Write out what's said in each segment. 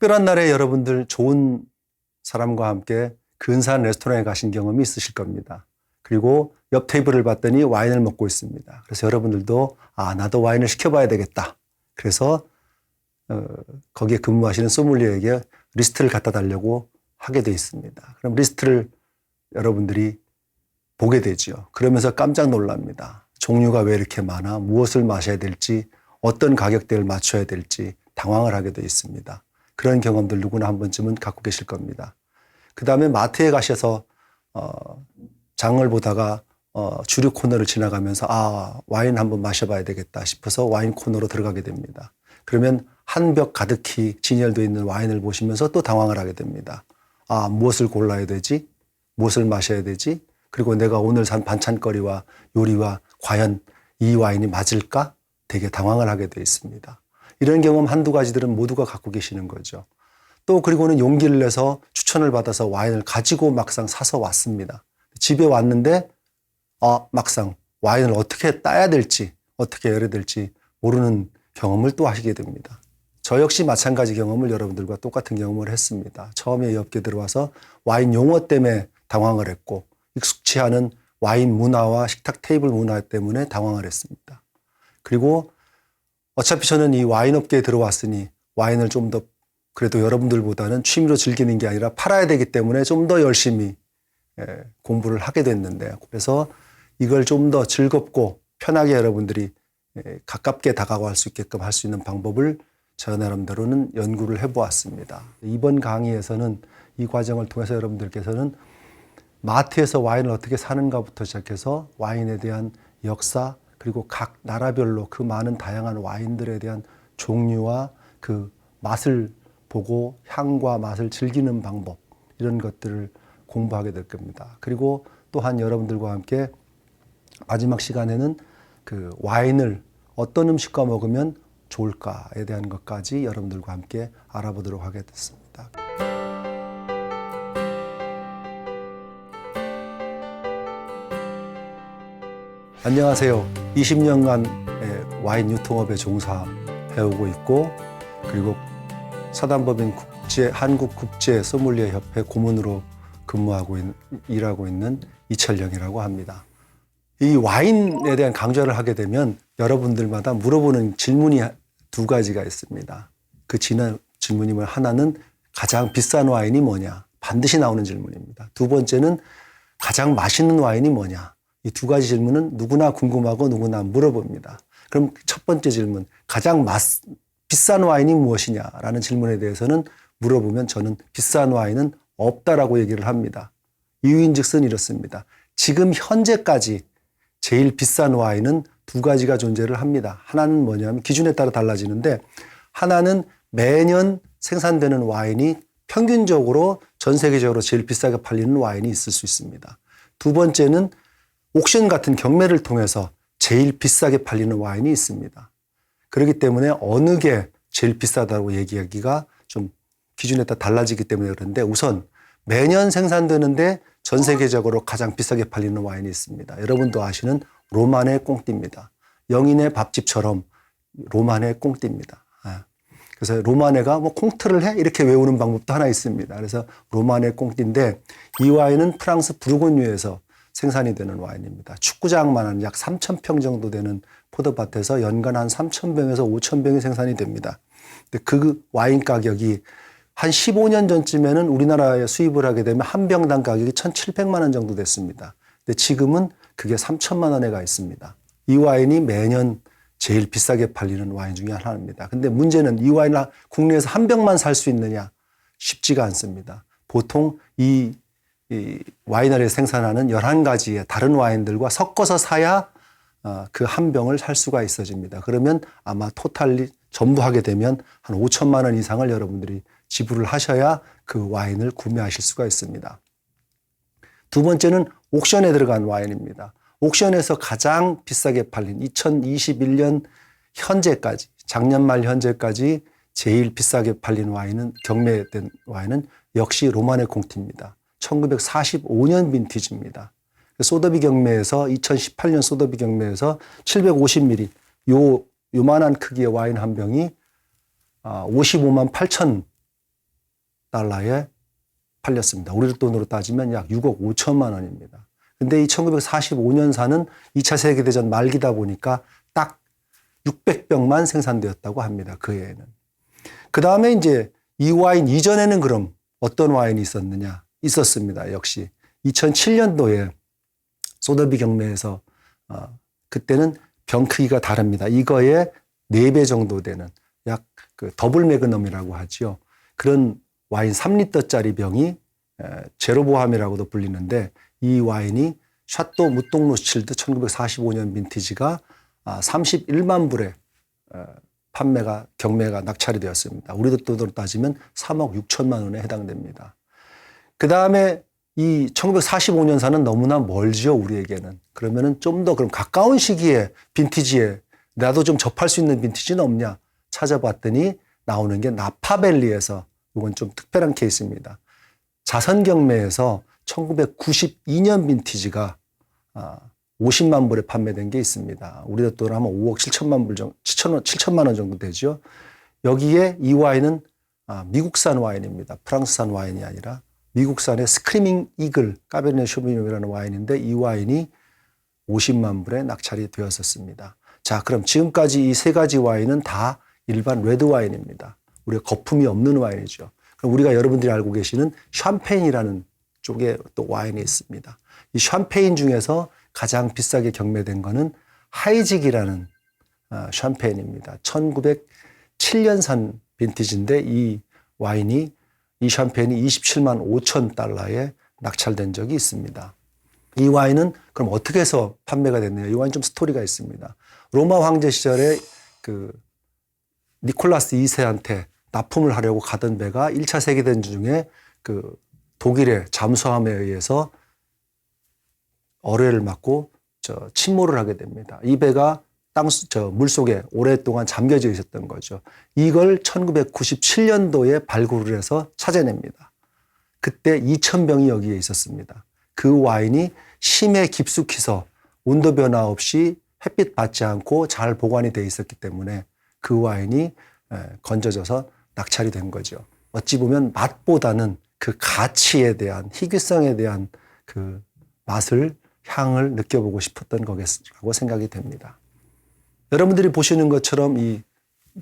특별한 날에 여러분들 좋은 사람과 함께 근사한 레스토랑에 가신 경험이 있으실 겁니다. 그리고 옆 테이블을 봤더니 와인을 먹고 있습니다. 그래서 여러분들도 나도 와인을 시켜봐야 되겠다. 그래서 거기에 근무하시는 소믈리에에게 리스트를 갖다 달라고 하게 돼 있습니다. 그럼 리스트를 여러분들이 보게 되죠. 그러면서 깜짝 놀랍니다. 종류가 왜 이렇게 많아? 무엇을 마셔야 될지, 어떤 가격대를 맞춰야 될지 당황을 하게 돼 있습니다. 그런 경험들 누구나 한 번쯤은 갖고 계실 겁니다. 그 다음에 마트에 가셔서 장을 보다가 주류 코너를 지나가면서 와인 한번 마셔봐야 되겠다 싶어서 와인 코너로 들어가게 됩니다. 그러면 한 벽 가득히 진열되어 있는 와인을 보시면서 또 당황을 하게 됩니다. 무엇을 골라야 되지? 무엇을 마셔야 되지? 그리고 내가 오늘 산 반찬거리와 요리와 과연 이 와인이 맞을까? 되게 당황을 하게 되어 있습니다. 이런 경험 한두 가지들은 모두가 갖고 계시는 거죠. 또 그리고는 용기를 내서 추천을 받아서 와인을 가지고 막상 사서 왔습니다. 집에 왔는데 막상 와인을 어떻게 따야 될지 어떻게 열어야 될지 모르는 경험을 또 하시게 됩니다. 저 역시 마찬가지 경험을 여러분들과 똑같은 경험을 했습니다. 처음에 이 업계에 들어와서 와인 용어 때문에 당황을 했고 익숙치 않은 와인 문화와 식탁 테이블 문화 때문에 당황을 했습니다. 그리고 어차피 저는 이 와인 업계에 들어왔으니 와인을 좀 더 그래도 여러분들보다는 취미로 즐기는 게 아니라 팔아야 되기 때문에 좀 더 열심히 공부를 하게 됐는데, 그래서 이걸 좀 더 즐겁고 편하게 여러분들이 가깝게 다가갈 수 있게끔 할 수 있는 방법을 저 나름대로는 연구를 해보았습니다. 이번 강의에서는 이 과정을 통해서 여러분들께서는 마트에서 와인을 어떻게 사는가부터 시작해서 와인에 대한 역사, 그리고 각 나라별로 그 많은 다양한 와인들에 대한 종류와 그 맛을 보고 향과 맛을 즐기는 방법, 이런 것들을 공부하게 될 겁니다. 그리고 또한 여러분들과 함께 마지막 시간에는 그 와인을 어떤 음식과 먹으면 좋을까에 대한 것까지 여러분들과 함께 알아보도록 하게 됐습니다. 안녕하세요. 20년간 와인 유통업에 종사해오고 있고, 그리고 서단법인 한국국제 소믈리에 협회 고문으로 근무하고 일하고 있는 이철영이라고 합니다. 이 와인에 대한 강좌를 하게 되면 여러분들마다 물어보는 질문이 두 가지가 있습니다. 그 질문이면 하나는 가장 비싼 와인이 뭐냐? 반드시 나오는 질문입니다. 두 번째는 가장 맛있는 와인이 뭐냐? 이 두 가지 질문은 누구나 궁금하고 누구나 물어봅니다. 그럼 첫 번째 질문, 가장 비싼 와인이 무엇이냐라는 질문에 대해서는 물어보면 저는 비싼 와인은 없다라고 얘기를 합니다. 이유인즉슨 이렇습니다. 지금 현재까지 제일 비싼 와인은 두 가지가 존재를 합니다. 하나는 뭐냐면 기준에 따라 달라지는데, 하나는 매년 생산되는 와인이 평균적으로 전 세계적으로 제일 비싸게 팔리는 와인이 있을 수 있습니다. 두 번째는 옥션 같은 경매를 통해서 제일 비싸게 팔리는 와인이 있습니다. 그렇기 때문에 어느 게 제일 비싸다고 얘기하기가 좀 기준에 따라 달라지기 때문에 그런데, 우선 매년 생산되는데 전 세계적으로 가장 비싸게 팔리는 와인이 있습니다. 여러분도 아시는 로마네 꽁띠입니다. 영인의 밥집처럼 로마네 꽁띠입니다. 그래서 로마네가 콩트를 해? 이렇게 외우는 방법도 하나 있습니다. 그래서 로마네 꽁띠인데, 이 와인은 프랑스 부르고뉴에서 생산이 되는 와인입니다. 축구장만한 약 3,000평 정도 되는 포도밭에서 연간 한 3,000병에서 5,000병이 생산이 됩니다. 근데 그 와인 가격이 한 15년 전쯤에는 우리나라에 수입을 하게 되면 한 병당 가격이 1,700만 원 정도 됐습니다. 근데 지금은 그게 3,000만 원에 가 있습니다. 이 와인이 매년 제일 비싸게 팔리는 와인 중에 하나입니다. 근데 문제는 이 와인을 국내에서 한 병만 살 수 있느냐? 쉽지가 않습니다. 보통 이 와이너리에 생산하는 11가지의 다른 와인들과 섞어서 사야 그 한 병을 살 수가 있어집니다. 그러면 아마 토탈리 전부 하게 되면 한 5천만 원 이상을 여러분들이 지불을 하셔야 그 와인을 구매하실 수가 있습니다. 두 번째는 옥션에 들어간 와인입니다. 옥션에서 가장 비싸게 팔린 2021년 현재까지, 작년 말 현재까지 제일 비싸게 팔린 와인은, 경매된 와인은 역시 로마네 꽁티입니다. 1945년 빈티지입니다. 소더비 경매에서 2018년 소더비 경매에서 750ml 요만한 크기의 와인 한 병이 55만 8천 달러에 팔렸습니다. 우리 돈으로 따지면 약 6억 5천만 원입니다. 근데 이 1945년산은 2차 세계대전 말기다 보니까 딱 600병만 생산되었다고 합니다. 그 해에는. 그 다음에 이제 이 와인 이전에는 그럼 어떤 와인이 있었느냐? 있었습니다. 역시 2007년도에 소더비 경매에서 그때는 병 크기가 다릅니다. 이거의 4배 정도 되는 약 그 더블 매그넘이라고 하죠. 그런 와인 3리터짜리 병이 제로보함이라고도 불리는데 이 와인이 샤또 무똥 로스칠드 1945년 빈티지가 31만 불에 경매가 낙찰이 되었습니다. 우리 돈으로 따지면 3억 6천만 원에 해당됩니다. 그 다음에 이 1945년산은 너무나 멀죠, 우리에게는. 그러면은 좀 더 그럼 가까운 시기에 빈티지에 나도 좀 접할 수 있는 빈티지는 없냐 찾아봤더니 나오는 게 나파밸리에서, 이건 좀 특별한 케이스입니다. 자선 경매에서 1992년 빈티지가 50만 불에 판매된 게 있습니다. 우리 돈으로 하면 5억 7천만 불 정도, 7천만 원 정도 되죠. 여기에 이 와인은 미국산 와인입니다. 프랑스산 와인이 아니라 미국산의 스크리밍 이글 까베르네 쇼비뇽이라는 와인인데 이 와인이 50만 불에 낙찰이 되었었습니다. 자, 그럼 지금까지 이 세 가지 와인은 다 일반 레드 와인입니다. 우리가 거품이 없는 와인이죠. 그럼 우리가 여러분들이 알고 계시는 샴페인이라는 쪽에 또 와인이 있습니다. 이 샴페인 중에서 가장 비싸게 경매된 거는 하이직이라는 샴페인입니다. 1907년산 빈티지인데 이 샴페인이 27만 5천 달러에 낙찰된 적이 있습니다. 이 와인은 그럼 어떻게 해서 판매가 됐느냐? 이 와인 좀 스토리가 있습니다. 로마 황제 시절에 그 니콜라스 2세한테 납품을 하려고 가던 배가 1차 세계대전 중에 그 독일의 잠수함에 의해서 어뢰를 맞고 침몰을 하게 됩니다. 이 배가 물속에 오랫동안 잠겨져 있었던 거죠. 이걸 1997년도에 발굴을 해서 찾아냅니다. 그때 2,000병이 여기에 있었습니다. 그 와인이 심해 깊숙이서 온도 변화 없이 햇빛 받지 않고 잘 보관이 돼 있었기 때문에 그 와인이 건져져서 낙찰이 된 거죠. 어찌 보면 맛보다는 그 가치에 대한, 희귀성에 대한 그 맛을, 향을 느껴보고 싶었던 거겠라고 생각이 됩니다. 여러분들이 보시는 것처럼 이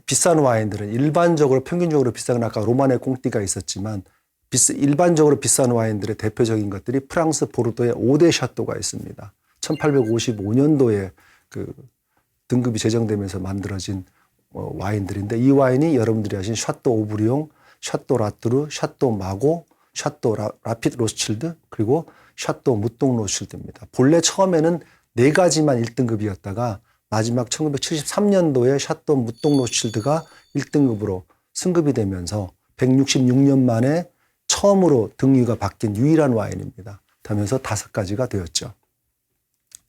비싼 와인들은 일반적으로 평균적으로 비싼 건 아까 로마네 꽁띠가 있었지만 일반적으로 비싼 와인들의 대표적인 것들이 프랑스 보르도의 5대 샤또가 있습니다. 1855년도에 그 등급이 제정되면서 만들어진 와인들인데 이 와인이 여러분들이 아신 샤또 오브리옹, 샤또 라뚜르, 샤또 마고, 샤또 라핏 로스칠드 그리고 샤또 무똥 로스칠드입니다. 본래 처음에는 4가지만 1등급이었다가 마지막 1973년도에 샤또 무똥 로스칠드가 1등급으로 승급이 되면서 166년 만에 처음으로 등유가 바뀐 유일한 와인입니다. 하면서 5가지가 되었죠.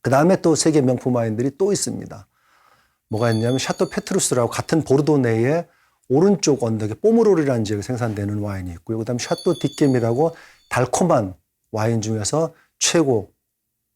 그 다음에 또 세계 명품 와인들이 또 있습니다. 뭐가 있냐면 샤또 페트루스라고 같은 보르도 내에 오른쪽 언덕에 뽀므롤이라는 지역에 생산되는 와인이 있고요. 그 다음에 샤또 디겜이라고 달콤한 와인 중에서 최고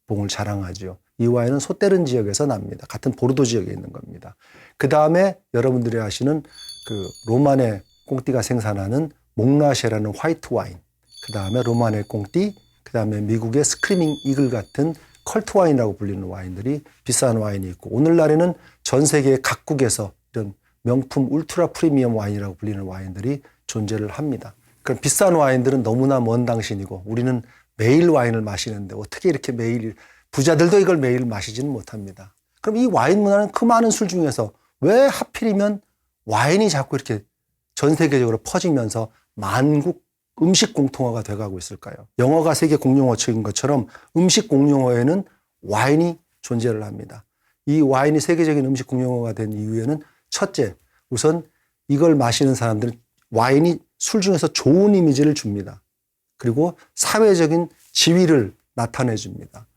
봉을 자랑하죠. 이 와인은 소테른 지역에서 납니다. 같은 보르도 지역에 있는 겁니다. 그 다음에 여러분들이 아시는 그 로마네 꽁띠가 생산하는 몽라쉐라는 화이트 와인, 그 다음에 로마네 꽁띠, 그 다음에 미국의 스크리밍 이글 같은 컬트 와인이라고 불리는 와인들이 비싼 와인이 있고 오늘날에는 전 세계 각국에서 이런 명품 울트라 프리미엄 와인이라고 불리는 와인들이 존재를 합니다. 그럼 비싼 와인들은 너무나 먼 당신이고 우리는 매일 와인을 마시는데 어떻게 이렇게 매일, 부자들도 이걸 매일 마시지는 못합니다. 그럼 이 와인 문화는 그 많은 술 중에서 왜 하필이면 와인이 자꾸 이렇게 전 세계적으로 퍼지면서 만국 음식 공통어가 돼가고 있을까요? 영어가 세계 공용어인 것처럼 음식 공용어에는 와인이 존재를 합니다. 이 와인이 세계적인 음식 공용어가 된 이유에는 첫째, 우선 이걸 마시는 사람들은 와인이 술 중에서 좋은 이미지를 줍니다. 그리고 사회적인 지위를 나타내 줍니다.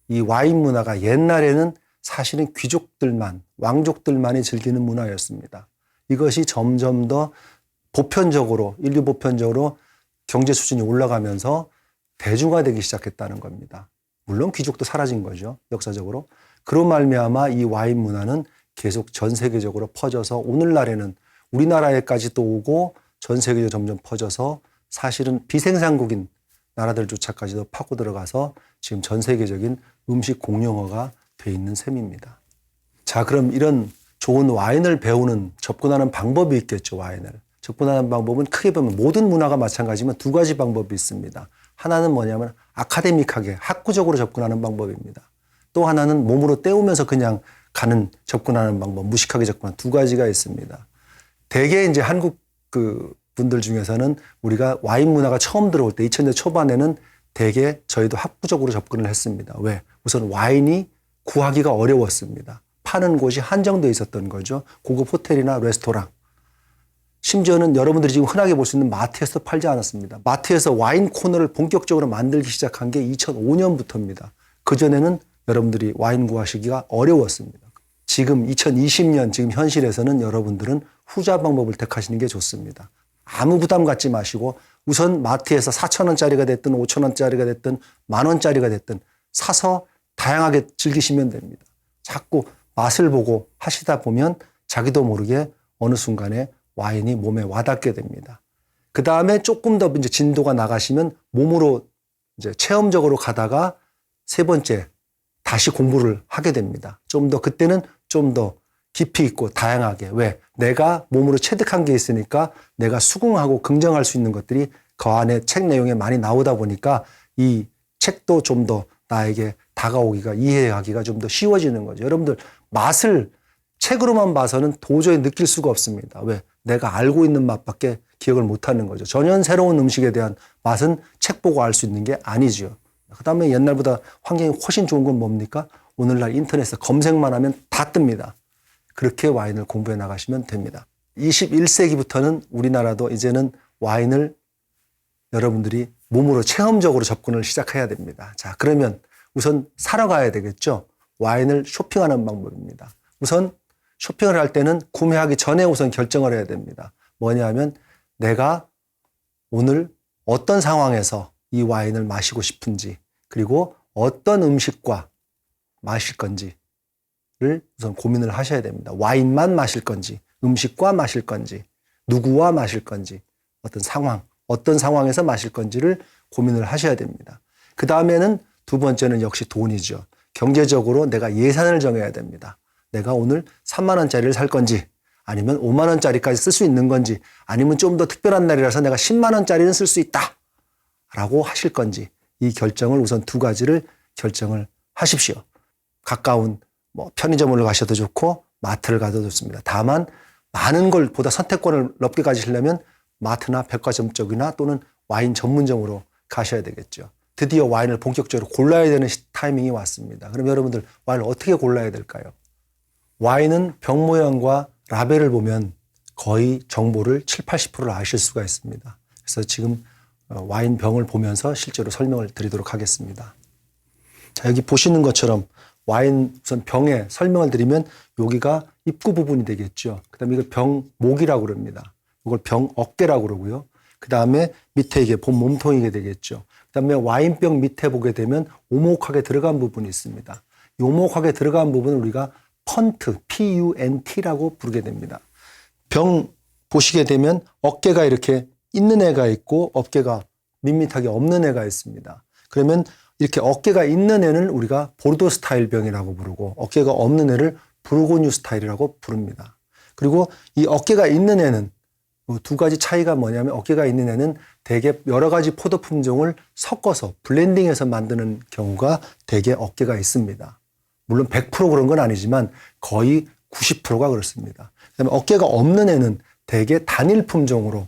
이 와인 문화가 옛날에는 사실은 귀족들만, 왕족들만이 즐기는 문화였습니다. 이것이 점점 더 인류 보편적으로 경제 수준이 올라가면서 대중화되기 시작했다는 겁니다. 물론 귀족도 사라진 거죠, 역사적으로. 그로 말미암아 이 와인 문화는 계속 전 세계적으로 퍼져서 오늘날에는 우리나라에까지 또 오고 전 세계적으로 점점 퍼져서 사실은 비생산국인 나라들조차까지도 파고 들어가서 지금 전 세계적인 음식 공용어가 돼 있는 셈입니다. 자, 그럼 이런 좋은 와인을 배우는 접근하는 방법이 있겠죠. 와인을 접근하는 방법은 크게 보면 모든 문화가 마찬가지지만 두 가지 방법이 있습니다. 하나는 뭐냐면 아카데믹하게 학구적으로 접근하는 방법입니다. 또 하나는 몸으로 때우면서 그냥 가는 접근하는 방법, 무식하게 접근하는 두 가지가 있습니다. 대개 이제 한국 분들 중에서는 우리가 와인 문화가 처음 들어올 때 2000년 초반에는 대개 저희도 학구적으로 접근을 했습니다. 왜? 우선 와인이 구하기가 어려웠습니다. 파는 곳이 한정되어 있었던 거죠. 고급 호텔이나 레스토랑. 심지어는 여러분들이 지금 흔하게 볼 수 있는 마트에서 팔지 않았습니다. 마트에서 와인 코너를 본격적으로 만들기 시작한 게 2005년부터입니다. 그전에는 여러분들이 와인 구하시기가 어려웠습니다. 지금 2020년 지금 현실에서는 여러분들은 후자 방법을 택하시는 게 좋습니다. 아무 부담 갖지 마시고 우선 마트에서 4,000원짜리가 됐든 5,000원짜리가 됐든 10,000원짜리가 됐든 사서 다양하게 즐기시면 됩니다. 자꾸 맛을 보고 하시다 보면 자기도 모르게 어느 순간에 와인이 몸에 와닿게 됩니다. 그 다음에 조금 더 이제 진도가 나가시면 몸으로 이제 체험적으로 가다가 세 번째 다시 공부를 하게 됩니다. 좀 더 그때는 좀 더 깊이 있고 다양하게. 왜? 내가 몸으로 체득한 게 있으니까 내가 수긍하고 긍정할 수 있는 것들이 그 안에 책 내용에 많이 나오다 보니까 이 책도 좀 더 나에게 다가오기가 이해하기가 좀 더 쉬워지는 거죠. 여러분들 맛을 책으로만 봐서는 도저히 느낄 수가 없습니다. 왜? 내가 알고 있는 맛밖에 기억을 못하는 거죠. 전혀 새로운 음식에 대한 맛은 책 보고 알 수 있는 게 아니죠. 그 다음에 옛날보다 환경이 훨씬 좋은 건 뭡니까? 오늘날 인터넷에서 검색만 하면 다 뜹니다. 그렇게 와인을 공부해 나가시면 됩니다. 21세기부터는 우리나라도 이제는 와인을 여러분들이 몸으로 체험적으로 접근을 시작해야 됩니다. 자, 그러면 우선 사러 가야 되겠죠. 와인을 쇼핑하는 방법입니다. 우선 쇼핑을 할 때는 구매하기 전에 우선 결정을 해야 됩니다. 뭐냐 하면 내가 오늘 어떤 상황에서 이 와인을 마시고 싶은지 그리고 어떤 음식과 마실 건지를 우선 고민을 하셔야 됩니다. 와인만 마실 건지 음식과 마실 건지 누구와 마실 건지 어떤 상황에서 마실 건지를 고민을 하셔야 됩니다. 그 다음에는 두 번째는 역시 돈이죠. 경제적으로 내가 예산을 정해야 됩니다. 내가 오늘 3만 원짜리를 살 건지 아니면 5만 원짜리까지 쓸 수 있는 건지 아니면 좀 더 특별한 날이라서 내가 10만 원짜리는 쓸 수 있다 라고 하실 건지 이 결정을 우선 두 가지를 결정을 하십시오. 가까운 편의점을 가셔도 좋고 마트를 가도 좋습니다. 다만 많은 걸 보다 선택권을 넓게 가지시려면 마트나 백화점 쪽이나 또는 와인 전문점으로 가셔야 되겠죠. 드디어 와인을 본격적으로 골라야 되는 타이밍이 왔습니다. 그럼 여러분들 와인을 어떻게 골라야 될까요? 와인은 병 모양과 라벨을 보면 거의 정보를 7, 80%를 아실 수가 있습니다. 그래서 지금 와인 병을 보면서 실제로 설명을 드리도록 하겠습니다. 자, 여기 보시는 것처럼 와인 우선 병에 설명을 드리면 여기가 입구 부분이 되겠죠. 그 다음에 이걸 병목이라고 그럽니다. 이걸 병어깨라고 그러고요. 그 다음에 밑에 이게 본 몸통이게 되겠죠. 그 다음에 와인병 밑에 보게 되면 오목하게 들어간 부분이 있습니다. 이 오목하게 들어간 부분을 우리가 펀트, P-U-N-T라고 부르게 됩니다. 병 보시게 되면 어깨가 이렇게 있는 애가 있고 어깨가 밋밋하게 없는 애가 있습니다. 그러면 이렇게 어깨가 있는 애는 우리가 보르도 스타일 병이라고 부르고 어깨가 없는 애를 부르고뉴 스타일이라고 부릅니다. 그리고 이 어깨가 있는 애는 두 가지 차이가 뭐냐면 어깨가 있는 애는 대개 여러 가지 포도 품종을 섞어서 블렌딩해서 만드는 경우가 대개 어깨가 있습니다. 물론 100% 그런 건 아니지만 거의 90%가 그렇습니다. 그다음에 어깨가 없는 애는 대개 단일 품종으로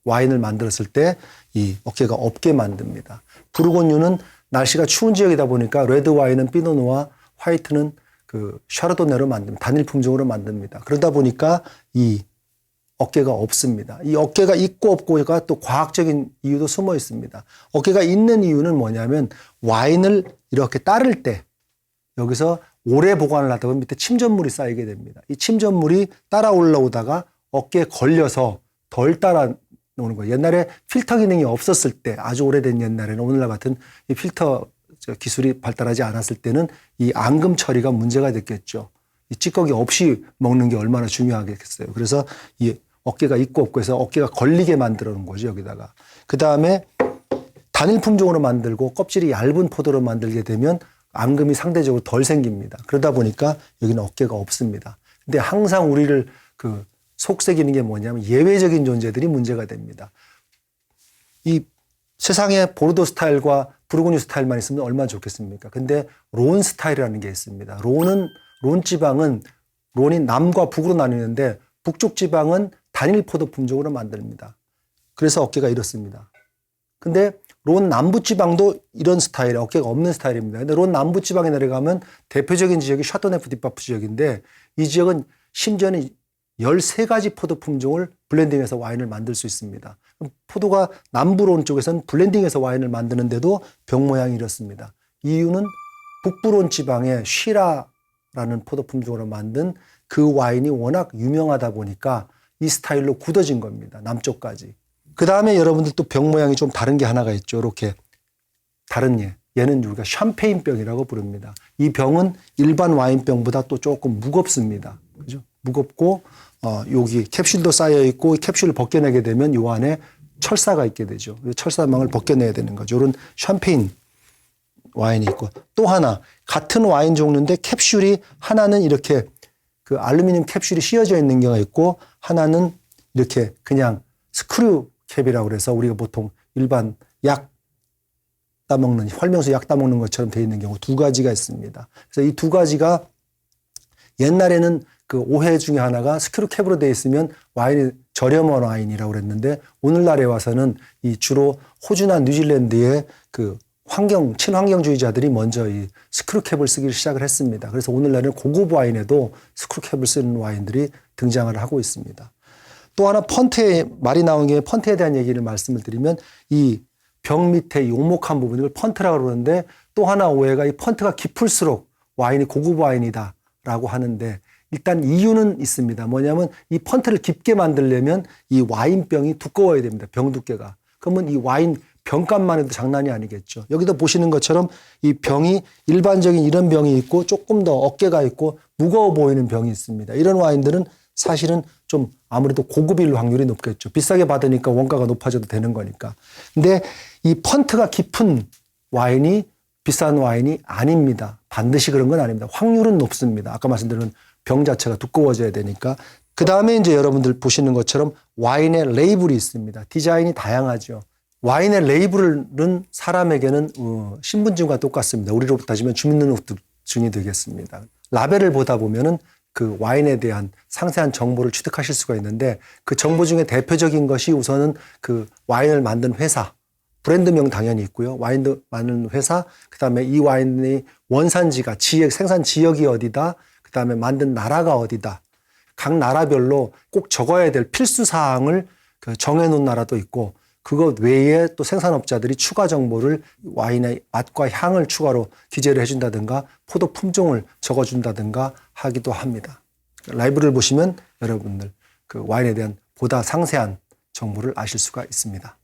와인을 만들었을 때 이 어깨가 없게 만듭니다. 부르고뉴는 날씨가 추운 지역이다 보니까 레드 와인은 피노누아, 화이트는 샤르도네로 만듭니다. 단일 품종으로 만듭니다. 그러다 보니까 이 어깨가 없습니다. 이 어깨가 있고 없고가 또 과학적인 이유도 숨어 있습니다. 어깨가 있는 이유는 뭐냐면 와인을 이렇게 따를 때 여기서 오래 보관을 하다 보면 밑에 침전물이 쌓이게 됩니다. 이 침전물이 따라 올라오다가 어깨에 걸려서 덜 따라 오는 거예요. 옛날에 필터 기능이 없었을 때 아주 오래된 옛날에는 오늘날 같은 이 필터 기술이 발달하지 않았을 때는 이 앙금 처리가 문제가 됐겠죠. 이 찌꺼기 없이 먹는 게 얼마나 중요하겠어요. 그래서 이 어깨가 있고 없고 해서 어깨가 걸리게 만들어 놓은 거죠, 여기다가. 그 다음에 단일 품종으로 만들고 껍질이 얇은 포도로 만들게 되면 앙금이 상대적으로 덜 생깁니다. 그러다 보니까 여기는 어깨가 없습니다. 근데 항상 우리를 속색이는 게 뭐냐면 예외적인 존재들이 문제가 됩니다. 이 세상에 보르도 스타일과 부르고뉴 스타일만 있으면 얼마나 좋겠습니까? 근데 론 스타일이라는 게 있습니다. 론 지방은 론이 남과 북으로 나뉘는데 북쪽 지방은 단일 포도 품종으로 만듭니다. 그래서 어깨가 이렇습니다. 근데 론 남부 지방도 이런 스타일의 어깨가 없는 스타일입니다. 근데 론 남부 지방에 내려가면 대표적인 지역이 샤토네프 디파프 지역인데 이 지역은 심지어는 13가지 포도 품종을 블렌딩해서 와인을 만들 수 있습니다. 포도가 남부론 쪽에서는 블렌딩해서 와인을 만드는데도 병 모양이 이렇습니다. 이유는 북부론 지방의 쉬라라는 포도 품종으로 만든 그 와인이 워낙 유명하다 보니까 이 스타일로 굳어진 겁니다. 남쪽까지. 그 다음에 여러분들 또 병 모양이 좀 다른 게 하나가 있죠. 이렇게 다른 얘는 우리가 샴페인병이라고 부릅니다. 이 병은 일반 와인병보다 또 조금 무겁습니다. 그죠? 무겁고 여기 캡슐도 쌓여 있고 캡슐을 벗겨내게 되면 요 안에 철사가 있게 되죠. 철사망을 벗겨내야 되는 거죠. 이런 샴페인 와인이 있고 또 하나 같은 와인 종류인데 캡슐이 하나는 이렇게 그 알루미늄 캡슐이 씌어져 있는 경우가 있고 하나는 이렇게 그냥 스크류 캡이라고 그래서 우리가 보통 일반 약 따먹는 활명수 약 따먹는 것처럼 되어 있는 경우 두 가지가 있습니다. 그래서 이 두 가지가 옛날에는 그 오해 중에 하나가 스크류캡으로 되어 있으면 와인이 저렴한 와인이라고 그랬는데 오늘날에 와서는 이 주로 호주나 뉴질랜드의 그 친환경주의자들이 먼저 이 스크류캡을 쓰기 시작을 했습니다. 그래서 오늘날에는 고급 와인에도 스크류캡을 쓰는 와인들이 등장을 하고 있습니다. 또 하나 펀트에 말이 나온 게 펀트에 대한 얘기를 말씀을 드리면 이 병 밑에 이 오목한 부분 이걸 펀트라고 그러는데 또 하나 오해가 이 펀트가 깊을수록 와인이 고급 와인이다라고 하는데 일단 이유는 있습니다. 뭐냐면 이 펀트를 깊게 만들려면 이 와인병이 두꺼워야 됩니다. 병 두께가. 그러면 이 와인 병값만 해도 장난이 아니겠죠. 여기도 보시는 것처럼 이 병이 일반적인 이런 병이 있고 조금 더 어깨가 있고 무거워 보이는 병이 있습니다. 이런 와인들은 사실은 좀 아무래도 고급일 확률이 높겠죠. 비싸게 받으니까 원가가 높아져도 되는 거니까. 근데 이 펀트가 깊은 와인이 비싼 와인이 아닙니다. 반드시 그런 건 아닙니다. 확률은 높습니다. 아까 말씀드린 병 자체가 두꺼워져야 되니까. 그 다음에 이제 여러분들 보시는 것처럼 와인의 레이블이 있습니다. 디자인이 다양하죠. 와인의 레이블은 사람에게는 신분증과 똑같습니다. 우리로 따지면 주민등록증이 되겠습니다. 라벨을 보다 보면은 그 와인에 대한 상세한 정보를 취득하실 수가 있는데 그 정보 중에 대표적인 것이 우선은 그 와인을 만든 회사, 브랜드명 당연히 있고요. 와인도 만든 회사, 그 다음에 이 와인의 원산지가 생산 지역이 어디다, 그 다음에 만든 나라가 어디다. 각 나라별로 꼭 적어야 될 필수 사항을 정해놓은 나라도 있고 그것 외에 또 생산업자들이 추가 정보를 와인의 맛과 향을 추가로 기재를 해준다든가 포도 품종을 적어준다든가 하기도 합니다. 라이브를 보시면 여러분들 그 와인에 대한 보다 상세한 정보를 아실 수가 있습니다.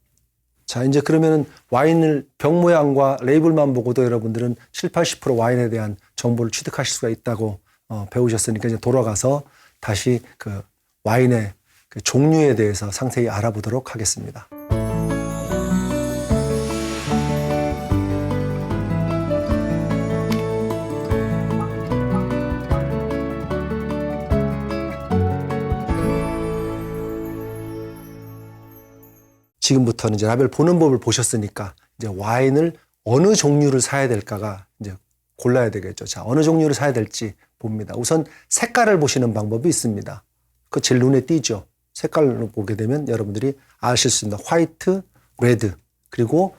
자, 이제 그러면은 와인을 병 모양과 레이블만 보고도 여러분들은 70~80% 와인에 대한 정보를 취득하실 수가 있다고 배우셨으니까 이제 돌아가서 다시 그 와인의 그 종류에 대해서 상세히 알아보도록 하겠습니다. 지금부터는 이제 라벨 보는 법을 보셨으니까 이제 와인을 어느 종류를 사야 될까가 이제 골라야 되겠죠. 자, 어느 종류를 사야 될지 봅니다. 우선 색깔을 보시는 방법이 있습니다. 그 제일 눈에 띄죠. 색깔로 보게 되면 여러분들이 아실 수 있는 화이트, 레드, 그리고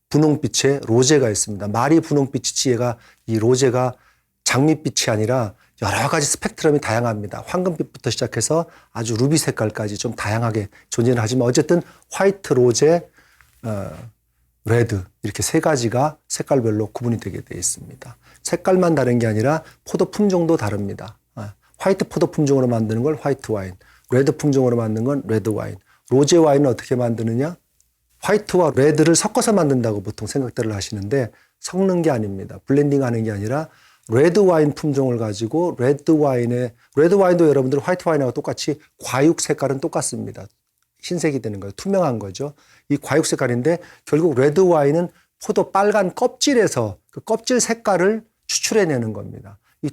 분홍빛의 로제가 있습니다. 말이 분홍빛이지 얘가 이 로제가 장밋빛이 아니라 여러 가지 스펙트럼이 다양합니다. 황금빛부터 시작해서 아주 루비 색깔까지 좀 다양하게 존재를 하지만 어쨌든 화이트, 로제, 레드 이렇게 세 가지가 색깔별로 구분이 되게 되어 있습니다. 색깔만 다른 게 아니라 포도 품종도 다릅니다. 화이트 포도 품종으로 만드는 걸 화이트 와인, 레드 품종으로 만드는 건 레드 와인. 로제 와인은 어떻게 만드느냐? 화이트와 레드를 섞어서 만든다고 보통 생각들을 하시는데 섞는 게 아닙니다. 블렌딩 하는 게 아니라 레드 와인 품종을 가지고 레드 와인도 여러분들 화이트 와인하고 똑같이 과육 색깔은 똑같습니다. 흰색이 되는 거예요. 투명한 거죠. 이 과육 색깔인데 결국 레드 와인은 포도 빨간 껍질에서 그 껍질 색깔을 추출해내는 겁니다. 이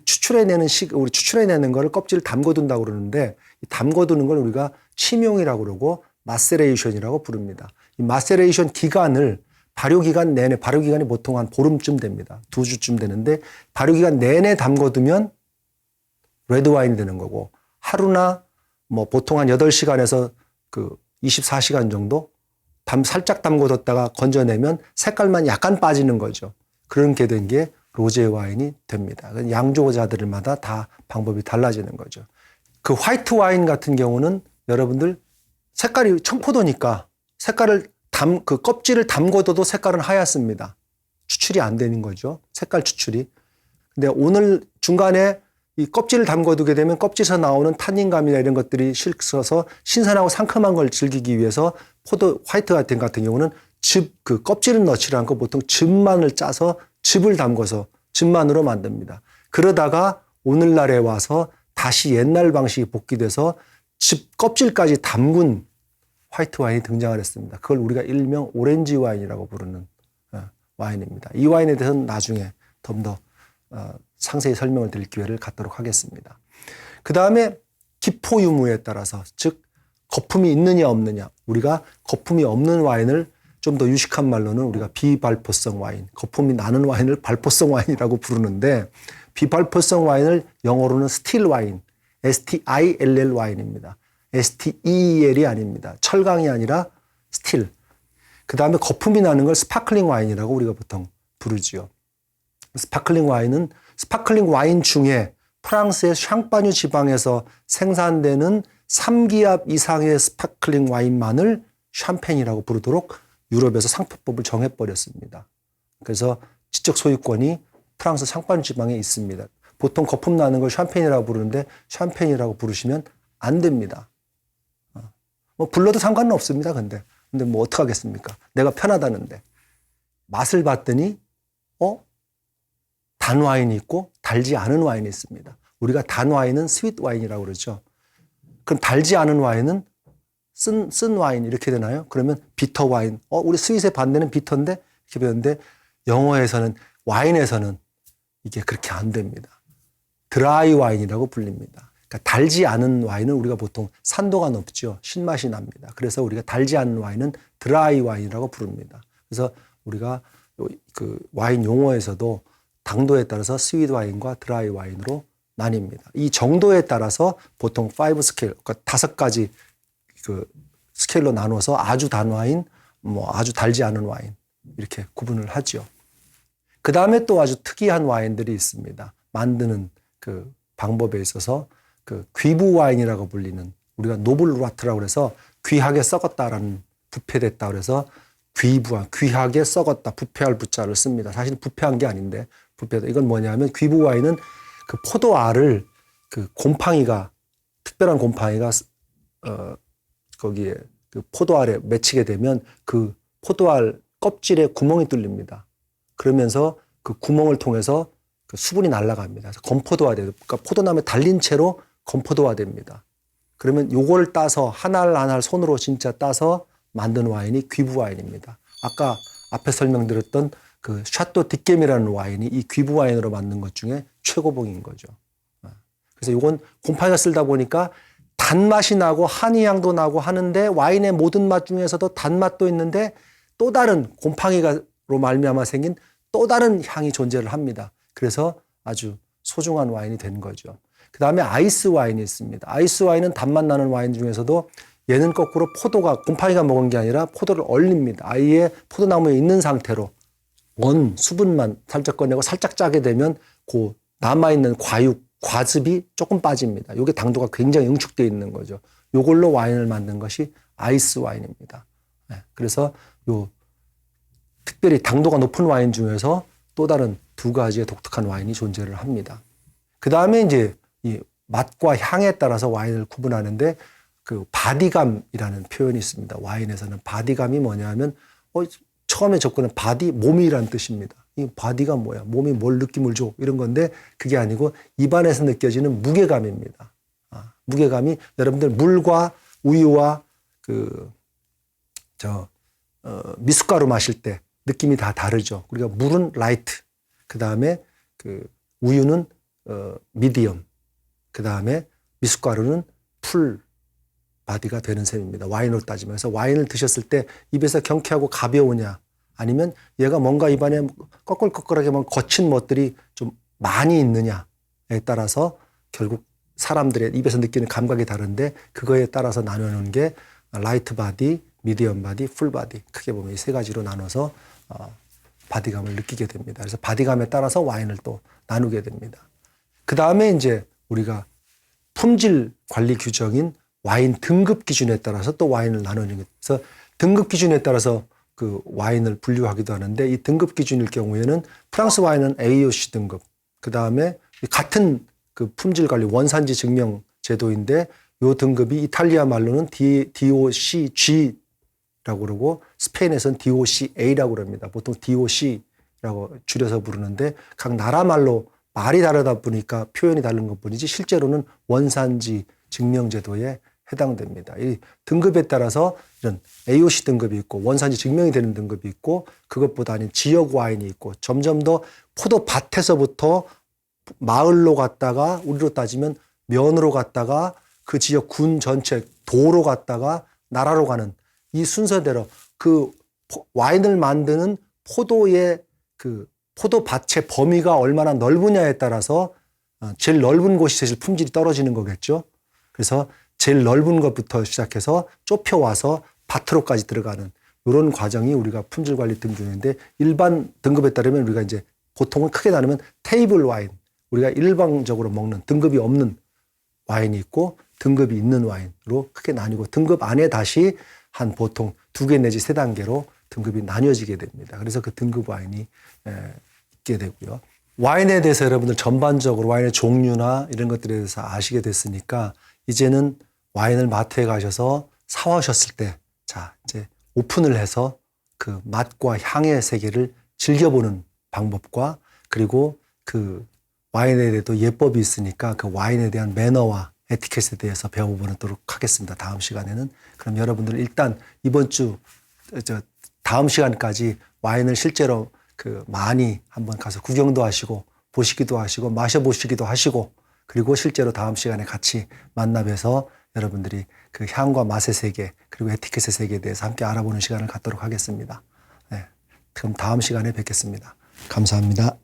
우리 추출해내는 거를 껍질을 담궈둔다고 그러는데 이 담궈두는 걸 우리가 침용이라고 그러고 마세레이션이라고 부릅니다. 이 마세레이션 기간을 발효기간 내내, 발효기간이 보통 한 보름쯤 됩니다. 2주쯤 되는데 발효기간 내내 담궈두면 레드 와인이 되는 거고 하루나 뭐 보통 한 8시간에서 그 24시간 정도 살짝 담궈뒀다가 건져내면 색깔만 약간 빠지는 거죠. 그렇게 된 게 로제 와인이 됩니다. 양조자들마다 다 방법이 달라지는 거죠. 그 화이트 와인 같은 경우는 여러분들 색깔이 청포도니까 그 껍질을 담궈둬도 색깔은 하얗습니다. 추출이 안 되는 거죠. 색깔 추출이. 근데 오늘 중간에 이 껍질을 담궈두게 되면 껍질에서 나오는 탄닌감이나 이런 것들이 실어서 신선하고 상큼한 걸 즐기기 위해서 화이트 같은 경우는 그 껍질은 넣지 않고 보통 즙만을 짜서 즙을 담궈서 즙만으로 만듭니다. 그러다가 오늘날에 와서 다시 옛날 방식이 복귀돼서 즙 껍질까지 담근 화이트 와인이 등장을 했습니다. 그걸 우리가 일명 오렌지 와인이라고 부르는 와인입니다. 이 와인에 대해서는 나중에 좀 더 상세히 설명을 드릴 기회를 갖도록 하겠습니다. 그 다음에 기포 유무에 따라서 즉 거품이 있느냐 없느냐 우리가 거품이 없는 와인을 좀 더 유식한 말로는 우리가 비발포성 와인, 거품이 나는 와인을 발포성 와인이라고 부르는데 비발포성 와인을 영어로는 스틸 와인, STILL 와인입니다. STEL이 아닙니다. 철강이 아니라 스틸. 그 다음에 거품이 나는 걸 스파클링 와인이라고 우리가 보통 부르지요. 스파클링 와인 중에 프랑스의 샹파뉴 지방에서 생산되는 3기압 이상의 스파클링 와인만을 샴페인이라고 부르도록 유럽에서 상표법을 정해버렸습니다. 그래서 지적 소유권이 프랑스 샹파뉴 지방에 있습니다. 보통 거품 나는 걸 샴페인이라고 부르는데 샴페인이라고 부르시면 안 됩니다. 뭐 불러도 상관은 없습니다. 근데 뭐 어떡하겠습니까? 내가 편하다는데. 맛을 봤더니 단 와인이 있고 달지 않은 와인이 있습니다. 우리가 단 와인은 스윗 와인이라고 그러죠. 그럼 달지 않은 와인은 쓴 와인 이렇게 되나요? 그러면 비터 와인. 우리 스윗의 반대는 비터인데 이렇게 배웠는데 영어에서는 와인에서는 이게 그렇게 안 됩니다. 드라이 와인이라고 불립니다. 그러니까 달지 않은 와인은 우리가 보통 산도가 높죠. 신맛이 납니다. 그래서 우리가 달지 않은 와인은 드라이 와인이라고 부릅니다. 그래서 우리가 그 와인 용어에서도 당도에 따라서 스윗 와인과 드라이 와인으로 나뉩니다. 이 정도에 따라서 보통 5 스케일, 그러니까 5가지 그 스케일로 나눠서 아주 단 와인, 아주 달지 않은 와인 이렇게 구분을 하죠. 그 다음에 또 아주 특이한 와인들이 있습니다. 만드는 그 방법에 있어서 그 귀부 와인이라고 불리는 우리가 노블 라트라고 해서 귀하게 썩었다라는 부패됐다 그래서 귀하게 썩었다 부패할 부자를 씁니다. 사실 부패한 게 아닌데 부패다. 이건 뭐냐면 귀부 와인은 그 포도알을 그 특별한 곰팡이가 거기에 그 포도알에 맺히게 되면 그 포도알 껍질에 구멍이 뚫립니다. 그러면서 그 구멍을 통해서 그 수분이 날아갑니다. 그래서 건포도화 돼요. 그러니까 포도나무에 달린 채로 건포도화 됩니다. 그러면 요걸 따서 한 알 한 알 손으로 진짜 따서 만든 와인이 귀부 와인입니다. 아까 앞에 설명드렸던 그 샤또 뒷겜이라는 와인이 이 귀부 와인으로 만든 것 중에 최고봉인 거죠. 그래서 이건 곰팡이가 쓸다 보니까 단맛이 나고 한이향도 나고 하는데 와인의 모든 맛 중에서도 단맛도 있는데 또 다른 곰팡이로 말미암아 생긴 또 다른 향이 존재를 합니다. 그래서 아주 소중한 와인이 된 거죠. 그 다음에 아이스 와인이 있습니다. 아이스 와인은 단맛 나는 와인 중에서도 얘는 거꾸로 포도가 곰팡이가 먹은 게 아니라 포도를 얼립니다. 아예 포도나무에 있는 상태로 수분만 살짝 꺼내고 살짝 짜게 되면 그 남아있는 과즙이 조금 빠집니다. 이게 당도가 굉장히 응축되어 있는 거죠. 이걸로 와인을 만든 것이 아이스 와인입니다. 그래서 특별히 당도가 높은 와인 중에서 또 다른 2가지의 독특한 와인이 존재를 합니다. 그 다음에 이제 이 맛과 향에 따라서 와인을 구분하는데 그 바디감이라는 표현이 있습니다. 와인에서는 바디감이 뭐냐면 처음에 접근은 바디 몸이라는 뜻입니다. 이 바디가 뭐야? 몸이 뭘 느낌을 줘? 이런 건데 그게 아니고 입안에서 느껴지는 무게감입니다. 무게감이 여러분들 물과 우유와 미숫가루 마실 때 느낌이 다 다르죠. 우리가 물은 라이트, 그 다음에 우유는 미디엄, 그 다음에 미숫가루는 풀 바디가 되는 셈입니다. 와인으로 따지면서 와인을 드셨을 때 입에서 경쾌하고 가벼우냐, 아니면 얘가 뭔가 입안에 꺼끌꺼끌하게 거친 멋들이 좀 많이 있느냐에 따라서 결국 사람들의 입에서 느끼는 감각이 다른데, 그거에 따라서 나누는 게 라이트 바디, 미디엄 바디, 풀 바디, 크게 보면 이 세 가지로 나눠서 바디감을 느끼게 됩니다. 그래서 바디감에 따라서 와인을 또 나누게 됩니다. 그 다음에 이제 우리가 품질 관리 규정인 와인 등급 기준에 따라서 또 와인을 나누는 게, 그래서 등급 기준에 따라서 그 와인을 분류하기도 하는데, 이 등급 기준일 경우에는 프랑스 와인은 AOC 등급, 그 다음에 같은 그 품질 관리 원산지 증명 제도인데 요 등급이 이탈리아 말로는 DOCG라고 그러고 스페인에서는 DOCA라고 그럽니다. 보통 DOC라고 줄여서 부르는데 각 나라 말로 말이 다르다 보니까 표현이 다른 것뿐이지 실제로는 원산지 증명 제도에 해당됩니다. 이 등급에 따라서 이런 AOC 등급이 있고 원산지 증명이 되는 등급이 있고, 그것보다 아닌 지역 와인이 있고, 점점 더 포도밭에서부터 마을로 갔다가 우리로 따지면 면으로 갔다가 그 지역 군 전체 도로 갔다가 나라로 가는 이 순서대로 그 와인을 만드는 포도의 그 포도밭의 범위가 얼마나 넓으냐에 따라서 제일 넓은 곳이 사실 품질이 떨어지는 거겠죠. 그래서 제일 넓은 것부터 시작해서 좁혀와서 밭으로까지 들어가는 이런 과정이 우리가 품질 관리 등급인데, 일반 등급에 따르면 우리가 이제 보통은 크게 나누면 테이블 와인, 우리가 일방적으로 먹는 등급이 없는 와인이 있고 등급이 있는 와인으로 크게 나뉘고, 등급 안에 다시 한 보통 2개 내지 3단계로 등급이 나뉘어지게 됩니다. 그래서 그 등급 와인이 있게 되고요. 와인에 대해서 여러분들 전반적으로 와인의 종류나 이런 것들에 대해서 아시게 됐으니까, 이제는 와인을 마트에 가셔서 사오셨을 때, 자, 이제 오픈을 해서 그 맛과 향의 세계를 즐겨보는 방법과, 그리고 그 와인에 대해도 예법이 있으니까 그 와인에 대한 매너와 에티켓에 대해서 배워보도록 하겠습니다. 다음 시간에는. 그럼 여러분들 일단 이번 주 다음 시간까지 와인을 실제로 많이 한번 가서 구경도 하시고 보시기도 하시고 마셔보시기도 하시고, 그리고 실제로 다음 시간에 같이 만나 뵈서 여러분들이 그 향과 맛의 세계 그리고 에티켓의 세계에 대해서 함께 알아보는 시간을 갖도록 하겠습니다. 네. 그럼 다음 시간에 뵙겠습니다. 감사합니다.